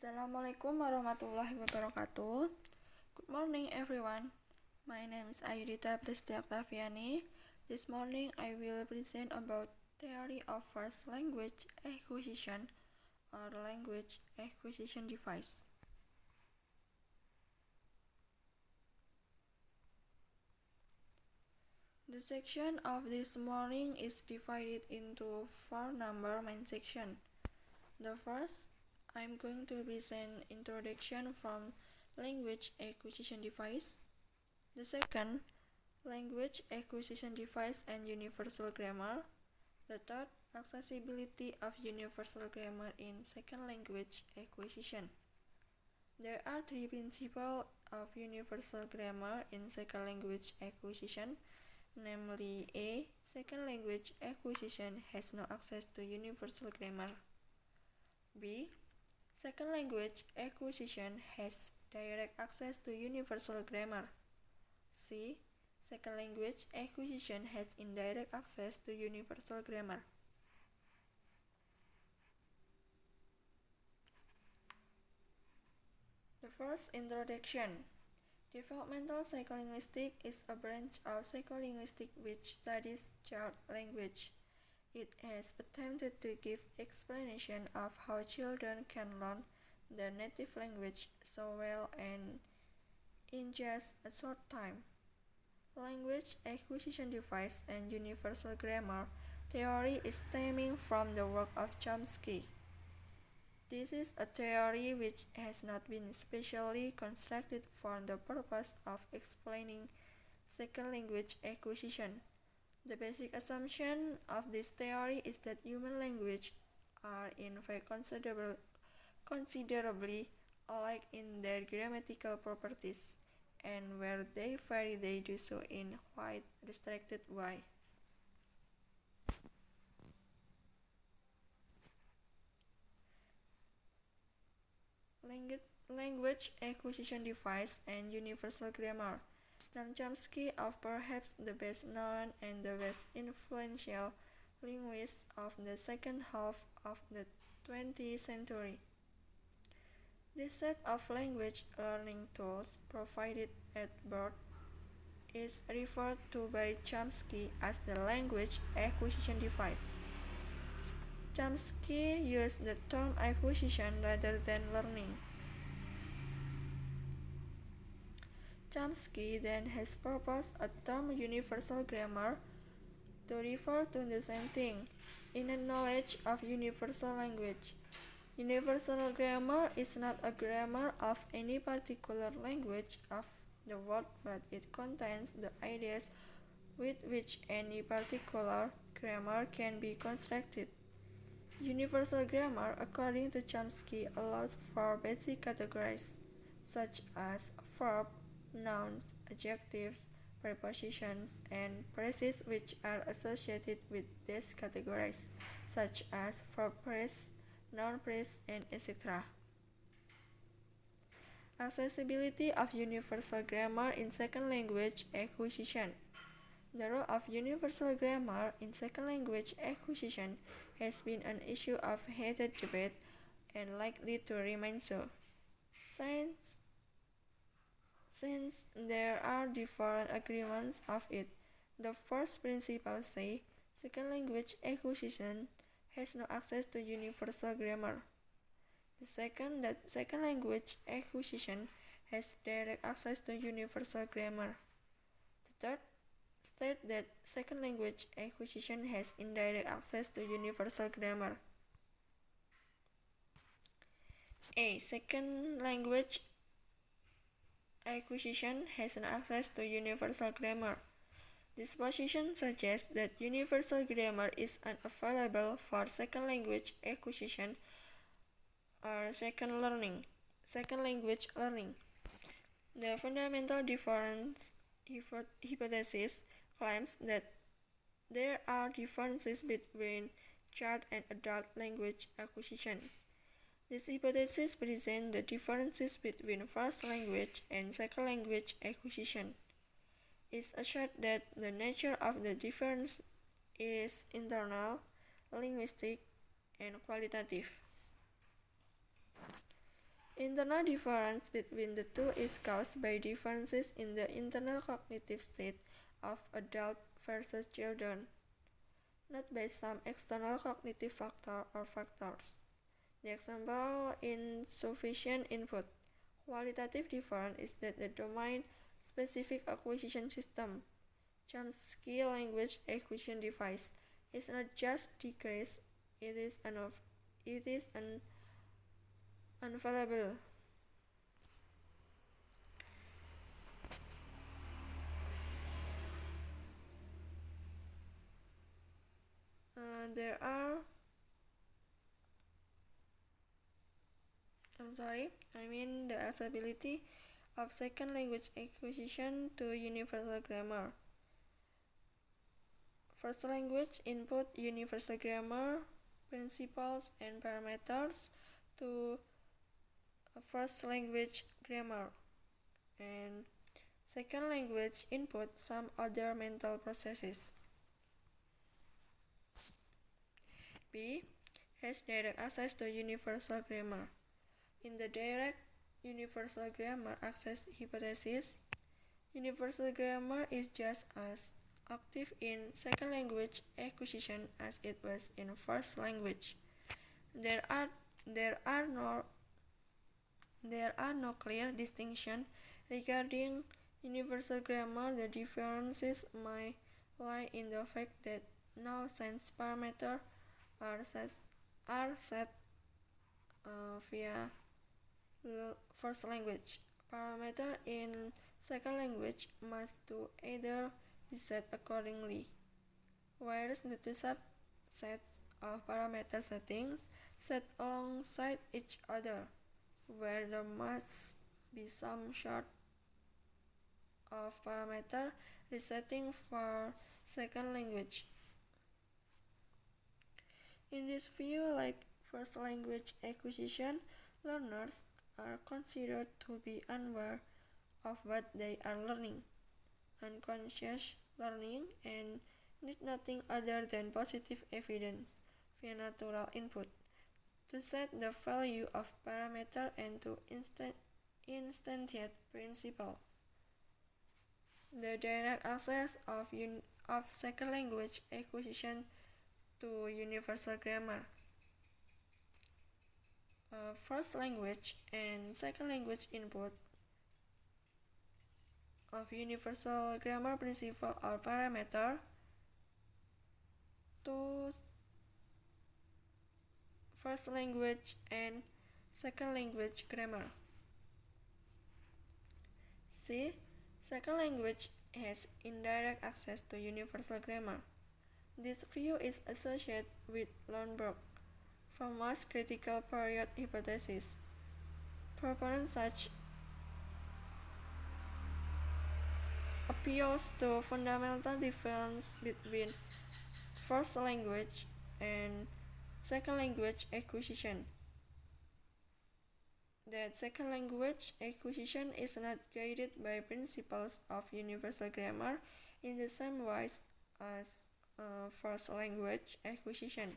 Assalamualaikum warahmatullahi wabarakatuh. Good morning everyone. My name is Ayudita Presti Octaviani. This morning I will present about theory of first language acquisition or language acquisition device. The section of this morning is divided into 4 main sections. The first, I'm going to present introduction from language acquisition device. The second, language acquisition device and universal grammar. The third, accessibility of universal grammar in second language acquisition. There are 3 principles of universal grammar in second language acquisition, namely A. Second language acquisition has no access to universal grammar. B. Second language acquisition has direct access to universal grammar. C. Second language acquisition has indirect access to universal grammar. The first, introduction. Developmental psycholinguistics is a branch of psycholinguistics which studies child language. It has attempted to give explanation of how children can learn their native language so well and in just a short time. Language acquisition device and universal grammar theory is stemming from the work of Chomsky. This is a theory which has not been specially constructed for the purpose of explaining second language acquisition. The basic assumption of this theory is that human language are in fact considerably alike in their grammatical properties, and where they vary they do so in quite restricted ways. Language acquisition device and universal grammar. Noam Chomsky is perhaps the best known and the best influential linguist of the second half of the 20th century. This set of language learning tools provided at birth is referred to by Chomsky as the language acquisition device. Chomsky used the term acquisition rather than learning. Chomsky then has proposed a term universal grammar to refer to the same thing, innate knowledge of universal language. Universal grammar is not a grammar of any particular language of the world, but it contains the ideas with which any particular grammar can be constructed. Universal grammar, according to Chomsky, allows for basic categories such as verb, nouns, adjectives, prepositions, and phrases which are associated with these categories, such as verb phrase, noun phrase, and etc. Accessibility of universal grammar in second language acquisition. The role of universal grammar in second language acquisition has been an issue of heated debate and likely to remain so. Since there are different agreements of it, the first principle says second language acquisition has no access to universal grammar. The second, that second language acquisition has direct access to universal grammar. The third, state that second language acquisition has indirect access to universal grammar. A. Second language acquisition has no access to universal grammar. This position suggests that universal grammar is unavailable for second language acquisition or second language learning. The fundamental difference hypothesis claims that there are differences between child and adult language acquisition. This hypothesis presents the differences between first language and second language acquisition. It asserts that the nature of the difference is internal, linguistic, and qualitative. Internal difference between the two is caused by differences in the internal cognitive state of adults versus children, not by some external cognitive factor or factors. The example insufficient input. Qualitative difference is that the domain-specific acquisition system, Chomsky language acquisition device, is not just decreased, it is unavailable. There are the accessibility of second language acquisition to universal grammar. First language input universal grammar principles and parameters to first language grammar, and second language input some other mental processes. B. Has direct access to universal grammar. In the direct universal grammar access hypothesis, universal grammar is just as active in second language acquisition as it was in first language. There are no clear distinction regarding universal grammar. The differences may lie in the fact that no sense parameters are set via first language. Parameter in second language must to either be set accordingly, whereas the two subsets of parameter settings set alongside each other, where there must be some sort of parameter resetting for second language. In this view, like first language acquisition, learners are considered to be unaware of what they are learning, unconscious learning, and need nothing other than positive evidence via natural input to set the value of parameter and to instantiate principles. The direct access of second language acquisition to universal grammar. First language and second language input of universal grammar principle or parameter to first language and second language grammar. C. Second language has indirect access to universal grammar. This view is associated with Lundberg from mass critical period hypothesis. Proponents such appeals to fundamental difference between first language and second language acquisition. That second language acquisition is not guided by principles of universal grammar in the same way as first language acquisition.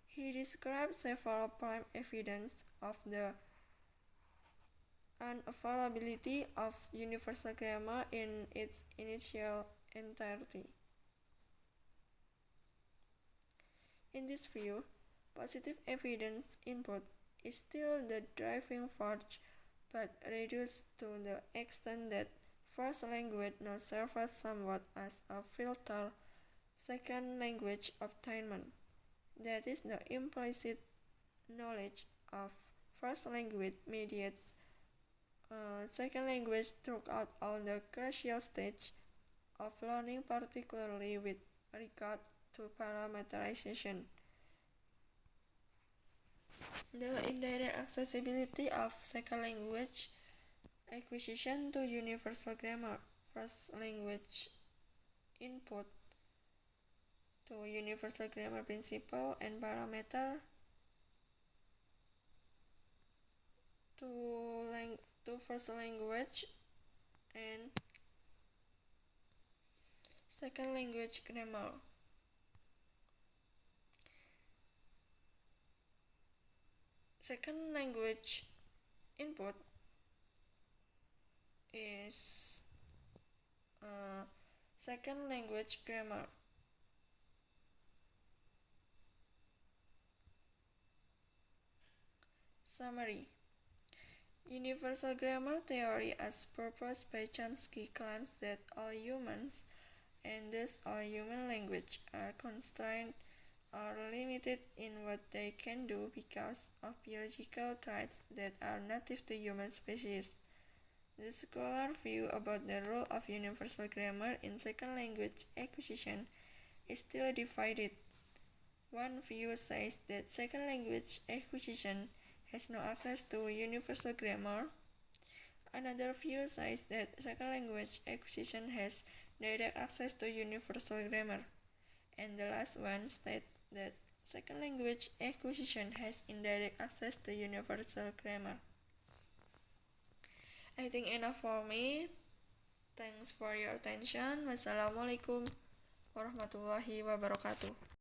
He describes several prime evidence of the unavailability of universal grammar in its initial entirety. In this view, positive evidence input is still the driving force, but reduced to the extent that first language now serves somewhat as a filter second language obtainment. That is, the implicit knowledge of first language mediates second language throughout all the crucial stages of learning, particularly with regard to parameterization. The indirect accessibility of second language acquisition to universal grammar. First language input to universal grammar principle and parameter to first language and second language grammar. Second language input is second language grammar. Summary. Universal grammar theory as proposed by Chomsky claims that all humans, and thus all human language, are constrained or limited in what they can do because of biological traits that are native to human species. The scholar view about the role of universal grammar in second language acquisition is still divided. One view says that second language acquisition has no access to universal grammar. Another view says that second language acquisition has direct access to universal grammar. And the last one states that second language acquisition has indirect access to universal grammar. I think enough for me. Thanks for your attention. Wassalamualaikum warahmatullahi wabarakatuh.